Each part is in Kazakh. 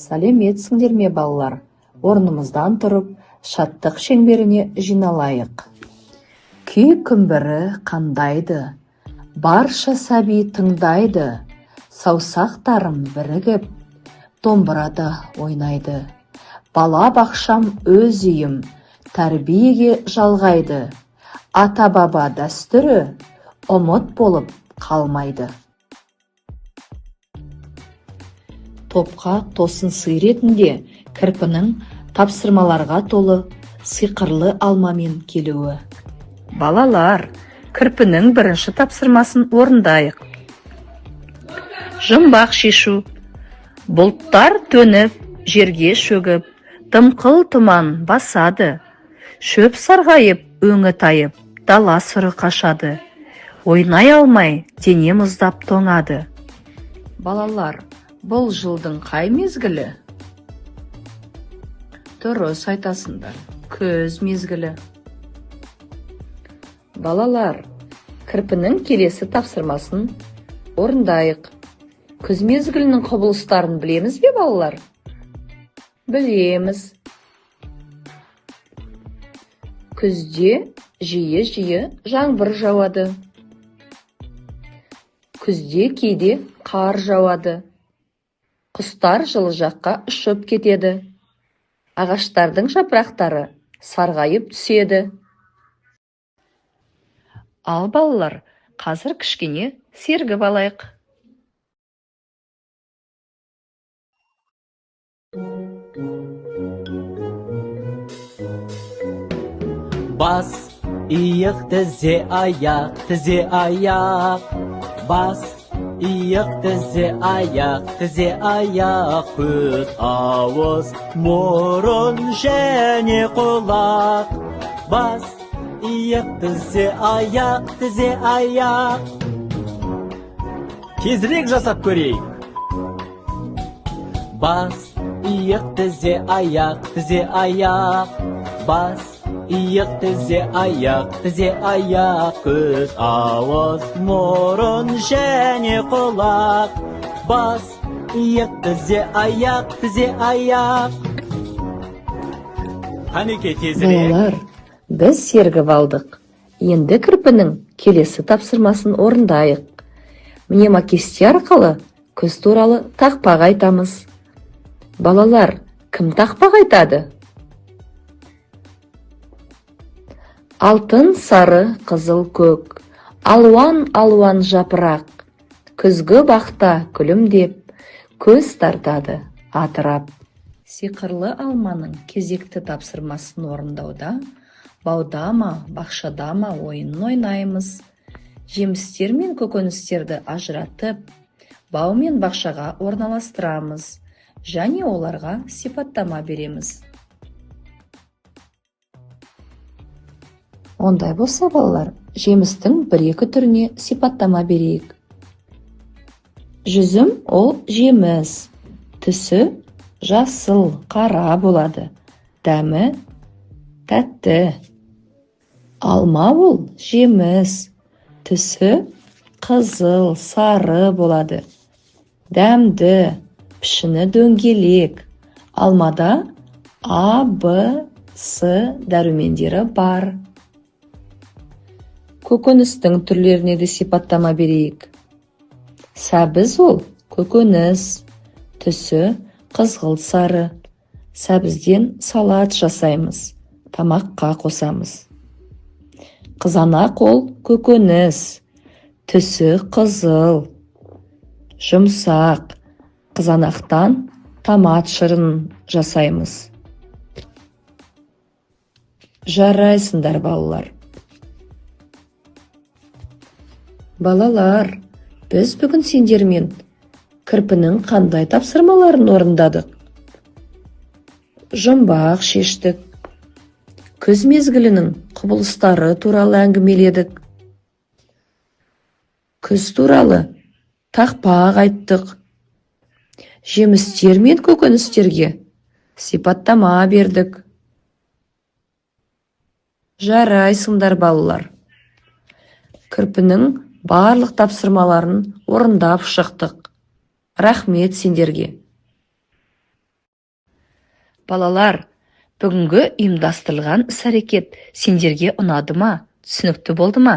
Сәлеметсіңдер ме балалар? Орнымыздан тұрып, шаттық шеңберіне жиналайық. Күй күмбірі қандайды, барша сәби тыңдайды, саусақтарым бірігіп, домбырада ойнайды. Бала бақшам өз үйім, тәрбиеге жалғайды. Ата-баба дәстүрі ұмыт болып қалмайды. Топқа тосын сый ретінде кірпінің тапсырмаларға толы сиқырлы алмамен келуі. Балалар, кірпінің бірінші тапсырмасын орындайық. Жұмбақ шешу. Бұлттар төніп, жерге шөгіп, дымқыл тұман басады. Шөп сарғайып, өңі тайып, дала сұры қашады. Ойнай алмай, дене мұздап тоңады. Балалар, бұл жылдың қай мезгілі? Дұрыс айтасыңдар, күз мезгілі. Балалар, кірпінің келесі тапсырмасын орындайық. Күз мезгілінің құбылыстарын білеміз бе, балалар? Білеміз. Күзде жиі-жиі жаңбыр жауады. Күзде кейде қар жауады. Құстар жылы жаққа ұшып кетеді. Ағаштардың жапырақтары сарғайып түседі. Ал балалар, қазір кішкене сергіп алайық. Бас, иық, тізе, аяқ, тізе, аяқ. Бас, иық, тізе, аяқ, тізе, аяқ. Көз, ауыз, мұрын және құлақ. Бас, иық, тізе, аяқ, тізе, аяқ. Тезірек жасап көрейік. Бас, иық, тізе, аяқ, тізе, аяқ. Бас, иық, тізе, аяқ, тізе, аяқ. Көз, ауыз, мұрын және құлақ. Бас, иық, тізе, аяқ, тізе, аяқ. Қанеке тезірек. Балалар, біз сергіп алдық. Енді кірпінің келесі тапсырмасын орындайық. Мнемокесте арқылы күз туралы тақпақ айтамыз. Балалар, кім тақпақ айтады? Алтын, сары, қызыл, көк, алуан-алуан жапырақ, күзгі бақта күлімдеп, көз тартады атырап. Сиқырлы алманың кезекті тапсырмасын орындауда, баудама, бақшадама ойынын ойнаймыз. Жемістер мен көкөністерді ажыратып, бау мен бақшаға орналастырамыз, және оларға сипаттама береміз. Ондай болса, балалар, жемістің бір-екі түріне сипаттама берейік. Жүзім ол жеміс, түсі жасыл, қара болады, дәмі тәтті. Алма ол жеміс, түсі қызыл, сары болады, дәмді, пішіні дөңгелек. Алмада А, Б, С дәрумендері бар. Көкөністің түрлеріне де сипаттама берейік. Сәбіз ол көкөніс, түсі қызғылт сары. Сәбізден салат жасаймыз, тамаққа қосамыз. Қызанақ ол көкөніс, түсі қызыл, жұмсақ. Қызанақтан томат шырын жасаймыз. Жарайсыңдар, балалар. Балалар, біз бүгін сендермен кірпінің қандай тапсырмаларын орындадық? Жұмбақ шештік. Күз мезгілінің құбылыстары туралы әңгімеледік. Күз туралы тақпақ айттық. Жемістер мен көкөністерге сипаттама бердік. Жарайсыңдар, балалар. Кірпінің барлық тапсырмаларын орындап шықтық. Рахмет сендерге. Балалар, бүгінгі ұйымдастырылған іс-әрекет сендерге ұнады ма? Түсінікті болды ма?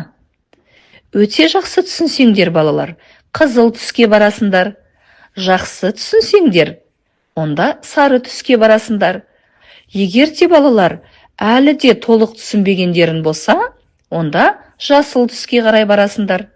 Өте жақсы түсінсеңдер, балалар, қызыл түске барасыңдар. Жақсы түсінсеңдер, онда сары түске барасыңдар. Егер де балалар әлі де толық түсінбегендерін болса, онда жасыл түске қарай барасыңдар.